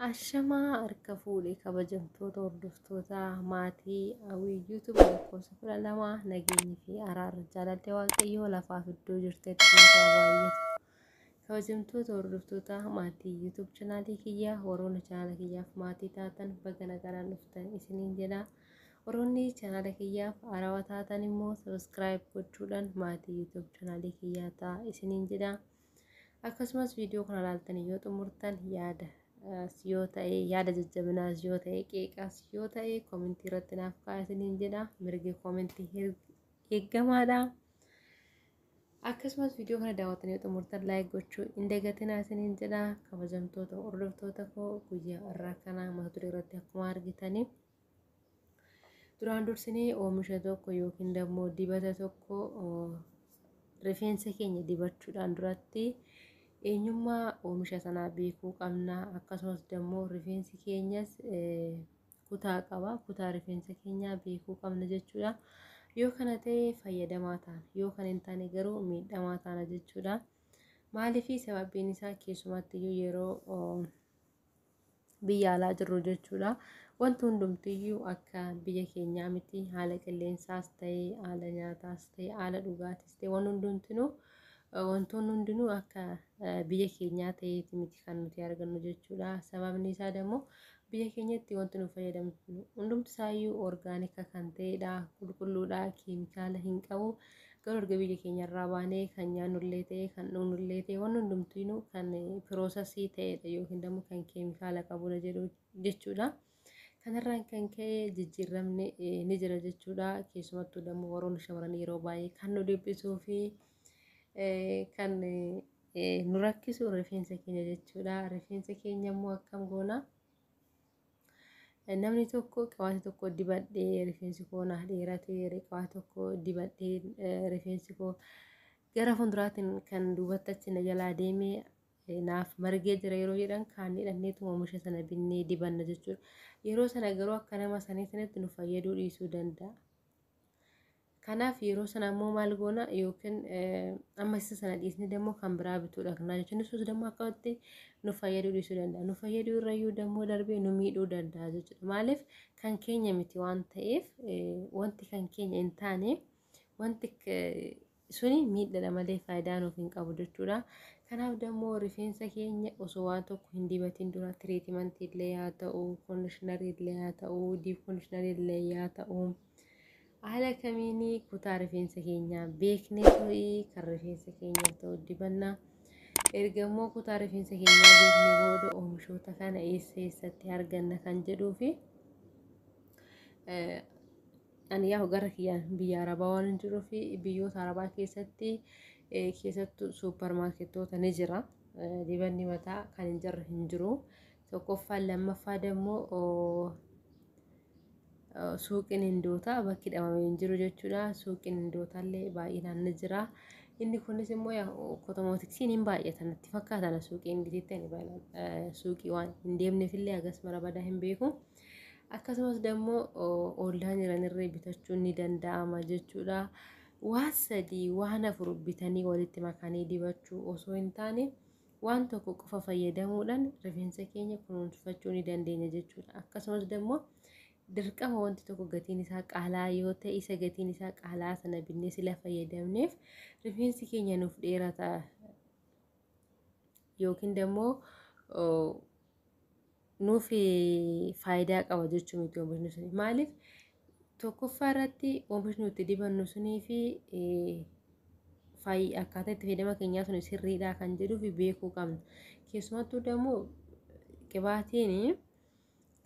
Ashamaa harka fuudhee kabajamtoota hordoftoota maatii hawwii YouTube lakkoofsa 12 nageenyi fi araarri jaalallee waaqayyoo lafaaf iddoo jirtetti nuuf baay'atu. Kabajamtoota hordoftoota maatii YouTube chaanaalii kiyyaa warroonni chaanaala kiyyaaf maatii taatan baga nagaan dhuftan isiniin jedha. Warroonni chaanaala kiyyaaf haarawaa taatan immoo subscribe gochuudhaan maatii YouTube chaanaalii kiyyaa ta'a isiniin jedha. Akkasumas viidiyoo kana ilaaltanii yoo xumurtan yoo ta'e yaada jajjabinaas yoo ta'e qeeqaas yoo ta'e koomentii irratti naaf kaa'isaniin jedha. Mirgi koomentii eeggamaadha. Akkasumas viidiyoo kana daawwatanii yoo xumurtan laayik gochuu hin dagatinaa isiniin jedha. Kabajamtoota hordoftoota koo guyyaa irraa kana mata duree irratti akkuma argitanii duraan dursinee oomisha tokko yookiin immoo dibata tokko rifeensa keenya dibachuudhaan duratti eenyummaa oomisha sanaa beekuu qabna. Akkasumas immoo rifeensi keenyas kutaa qaba. Kutaa rifeensa keenyaa beekuu qabna jechuudha. Yoo kana ta'e fayyadamaa taana, yoo kana hin taane garuu miidhamaa taana jechuudha. Maaliif sababiin isaa keessumatti yeroo biyya alaa jirru jechuudha. Wanti hundumtiyyuu akka biyya keenyaa miti. Haala qilleensaas ta'e, haala nyaataas ta'e, haala dhugaatis ta'e waan hundumtinuu wantoonni hundinuu akka biyya keenyaa ta'eeti miti kan nuti argannu jechuudha. Sababni isaa immoo biyya keenyatti wanti nu fayyadamnu hundumti isaayyuu orgaanika kan ta'edha, qulqulluudha, keemikaala hin qabu. Garuu erga biyya keenyarraa baanee kan nyaannullee ta'e, kan dhugnullee ta'e waan hundumtiinuu kan piroosesii ta'edha yookiin immoo kan keemikaala qabudha jechuudha. Kanarraan kan ka'e jijjiiramni ni jira jechuudha. Keessumattuu immoo warroonni shamarran yeroo baay'ee kan nu dhiphisuu fi kan nu rakkisu rifeensa keenya jechuudha. Rifeensa keenya immoo akkam goona? Namni tokko qabaata tokko dibadhee rifeensi koo naaf dheeratee qabaata tokko dibadhee rifeensi koo gara fuulduraatiin kan duubatti achi na jalaa deemee naaf margee jira yeroo jedhan kaan hidhanneetu oomisha sana binnee dibanna jechuudha. Yeroo sana garuu akka nama saniitti nu fayyaduu dhiisuu danda'a. Kanaaf yeroo sana immoo maal goona yookiin amma isa sana dhiisnee immoo kan biraa bituudha kana jechuun isus immoo akkatti nu fayyaduu dhiisuu danda'a. Nu fayyaduu irrayyuu immoo darbee nu miidhuu danda'a jechuudha. Maaliif kan keenya miti waan ta'eef wanti kan keenya hin taane wanti suni miidhadha malee faayidaa nuuf hin qabu jechuudha. Kanaaf immoo rifeensa keenya osoo waan tokko hin dibatiin dura tiriitimentii illee haa ta'u, koondishinarii illee haa ta'u, diip koondishinarii illee haa ta'u. Haala kamiinii kutaa rifeensa keenyaa beeknee ta'ii kan rifeensa keenya ta'u dibanna. Erga immoo kutaa rifeensa keenyaa beeknee booda oomishoota kana eessatti arganna kan jedhuu fi ani yaa gara kiyyaan biyya Arabaa waan jiruu fi biyyoota Arabaa keessattuu suuparmaarkettoota ni jira. Dibanni mataa kan hin jirre hin jiru. Tokkoffaan lammaffaa immoo suuqiin Hindoota bakki dhamamee hin jiru jechuudha. Suuqiin Hindootallee baay'inaan ni jira. Inni kunis immoo kotomootiksiin hin baay'atan natti fakkaatan suuqiin Hindiitti suuqii waan hin deemneefillee agas mara badaa hin beeku. Akkasumas immoo oollaan jiranirree bitachuun ni danda'ama jechuudha. Waan sadii waan afur bitanii walitti makanii dibachuu osoo hin taane waan tokko qofa fayyadamuudhaan rifeensa keenya kunuunfachuu ni dandeenya jechuudha. Akkasumas immoo dirqama wanti tokko gatiin isaa qaalaa yoo ta'e isa gatiin isaa qaalaa sana binnee sila fayyadamneef rifeensi keenya nuuf dheerata yookiin immoo nuuf faayidaa qaba jechuu miti oomishni suni. Maaliif tokkoffaa irratti oomishni nuti dibannu sunii fi akkaataa itti fayyadama keenyaa sun sirriidha kan jedhuu fi beekuu qabna. Keessumattuu immoo qibaatiin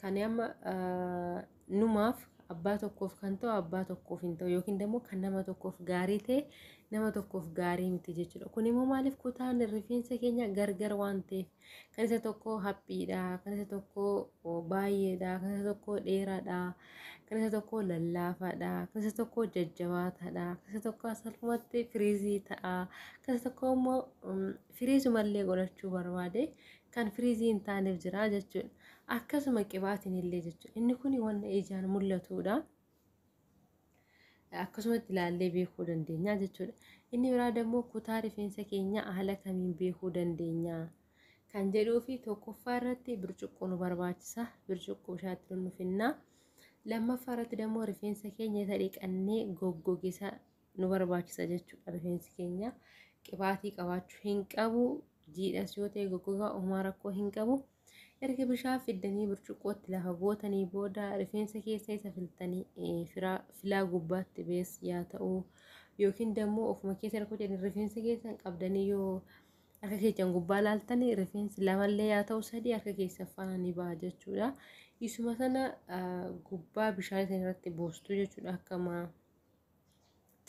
kan amma numaaf abbaa tokkoof kan ta'u abbaa tokkoof hin ta'u yookiin immoo kan nama tokkoof gaarii ta'e nama tokkoof gaarii miti jechuudha. Kun immoo maaliif kutaan rifeensa keenya gargar waan ta'eef kan isa tokko haphiidha, kan isa tokko baay'eedha, kan isa tokko dheeraadha, kan isa tokko lallaafaadha, kan isa tokko jajjabaataadha, kan isa tokko salphumatti firiizii ta'a, kan isa tokko immoo firiizumallee godhachuu barbaade kan firiizii hin taaneef jira jechuudha. Akkasuma qibaatiin illee jechuudha. Inni kun waan ijaan mul'atudha. Akkasumatti ilaallee beekuu dandeenya jechuudha. Inni biraa immoo kutaa rifeensa keenya haala kamiin beekuu dandeenya? kan jedhuu fi tokkoffaa irratti burcuqqoo nu barbaachisa. Burcuqqoo bishaatti nu finna. Lammaffaa irratti immoo rifeensa keenya dhiqannee goggogisa nu barbaachisa jechuudha. Rifeensi keenya qibaatii qabaachuu hin qabu. Jiidhas yoo ta'e goggogaa uumaa rakkoo hin qabu. Erga bishaan fiddanii burcuqqootti lafa gootanii booda rifeensa keessa isa filtanii filaa gubbaatti bees yaa ta'u yookiin immoo ofuma keessa rakkoo jedhan rifeensa keessa qabdanii yoo harka keessan gubbaa laaltanii rifeensi lamallee yaa ta'u sadii harka keessa faana ni ba'a jechuudha. Isuma sana gubbaa bishaan isa irratti boostuu jechuudha. Akkama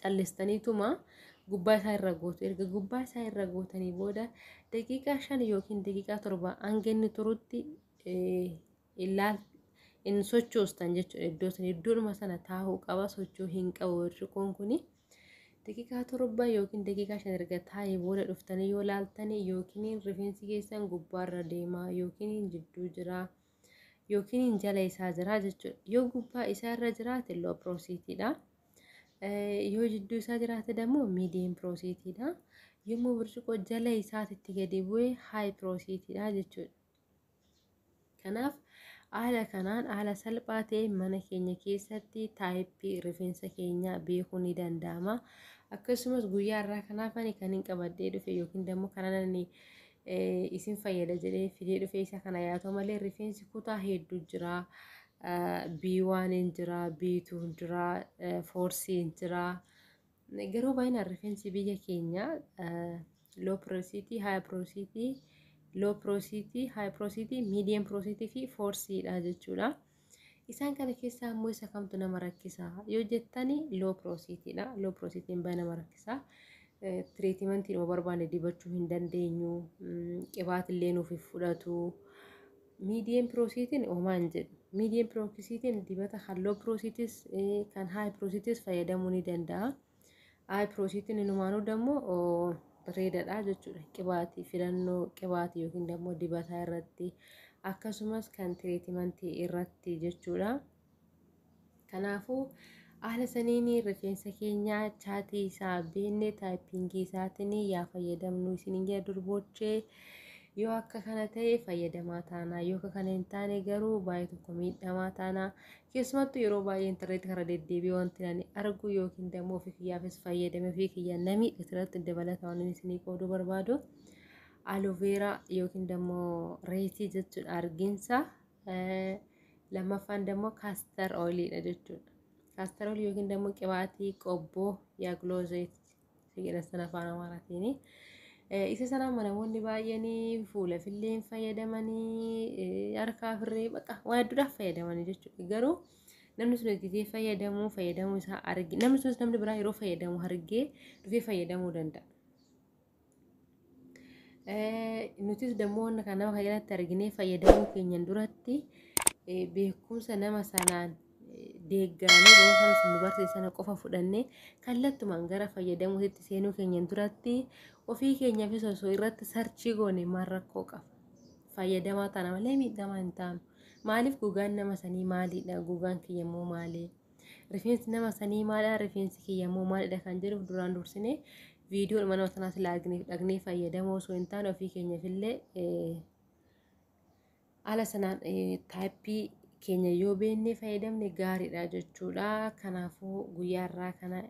callistaniituma gubbaa isaa irra gootu. Erga gubbaa isaa irra gootanii booda daqiiqaa 5 yookiin daqiiqaa 7 hanga inni turutti in sochoostan jechuudha. Iddoodhuma sana taa'uu qaba, sochoo hin qabu burcuqqoon kuni. Daqiiqaa 7 yookiin daqiiqaa 5 erga taa'ee booda dhuftanii yoo laaltanii yookiin rifeensi keessan gubbaarra deemaa yookiin jidduu jira yookiin jala isaa jira jechuudha. Yoo gubbaa isaa irra jiraate low proceedidha. Yoo jidduu isaa jiraate immoo medium proceedidha. Yommuu burcuqqoo jala isaatti gadi bu'ee high proceedidha jechuudha. Kanaaf haala kanaan haala salphaa ta'een mana keenya keessatti taayippii rifeensa keenya beekuu ni danda'ama. Akkasumas guyyaa irraa kanaaf ani kan hin qabadhee dhufe yookiin immoo kanan isin fayyada jedhee fidee dhufe isa kana yaa ta'u malee rifeensi kutaa hedduu jira. B1 jira, B2 jira, 4C jira. Garuu baay'inaan rifeensi biyya keenya low porosity, high porosity, low porosity, high porosity, medium porosity fi 4C dha jechuudha. Isaan kana keessaa immoo isa kamtu nama rakkisa yoo jettani low porosity dha. Low porosity baay'ee nama rakkisa. Treatmentii nama barbaanne dibachuu hin dandeenyu. Qibaatillee nuuf fudhatu. Medium porosity oomaan jedhu. Medium porosity dibata kan low porosity kan high porosity fayyadamuu ni danda'a. High porosity numaanuu dammoo bareedaadha jechuudha. Qibaatii filannoo qibaatii yookiin immoo dibata irratti akkasumas kan treatmentii irratti jechuudha. Kanaafuu haala saniin rifeensa keenya chaatii isaa beenne taayippingii isaatiin yaa fayyadamnu isiniin jedha durboochee. Yoo akka kana ta'e fayyadamaa taana yoo akka kana hin taane garuu baay'ee tokko miidhamaa taana. Keessumattuu yeroo baay'ee intarneetii karaa deddeebi'ee wanti ani argu yookiin immoo ofii kiyyaafis fayyadame ofii kiyyaa namni irratti dabalataan isinii qooduu barbaadu. Aloe yookiin immoo reetii jechuudha arginsa. Lammaffaan immoo castor oilidha jechuudha. Castor oil yookiin immoo qibaatii qobboo yaa glozet jedhan sana afaan Amaaraatiin. Isa sana namoonni baay'een fuula filleen fayyadamanii harkaa firree baqa waan hedduudhaaf fayyadamanii jechuudha. Garuu namni sun gisee fayyadamuu isaa argi namni sun namni biraa yeroo fayyadamu argee dhufee fayyadamuu danda'a. Nutis dammoo kan nama fayyadatti arginee fayyadamuu keenyan duratti beekumsa nama sanaan deeggaranii gosa sun barsiisan qofa fudhannee kallattumaan gara fayyadamuutti seenuu keenyan duratti ofii keenyaafis osoo irratti sarchii goone maal rakkoo qaba. Fayyadamaa taana malee miidhamaa hin taanu. Maaliif gogaan nama sanii maalidha? Gogaan kiyya immoo maali? Rifeensi nama sanii maalidha? Rifeensi kiyya immoo maalidha kan jedhuuf duraan dursinee viidiyoo mana sanaas dhagnee fayyadamoo osoo hin taane ofii keenyaafillee haala sanaan taayippii keenya yoo beennee fayyadamne gaariidha jechuudha. Kanaafuu guyyaa irraa kana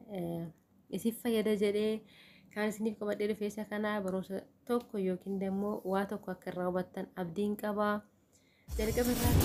isif fayyada jedhee kan isiniif qabadhee dhufeessa kana barumsa tokko yookiin immoo waa tokko akka irraa hubattan abdiin qaba. Jalqaba irraa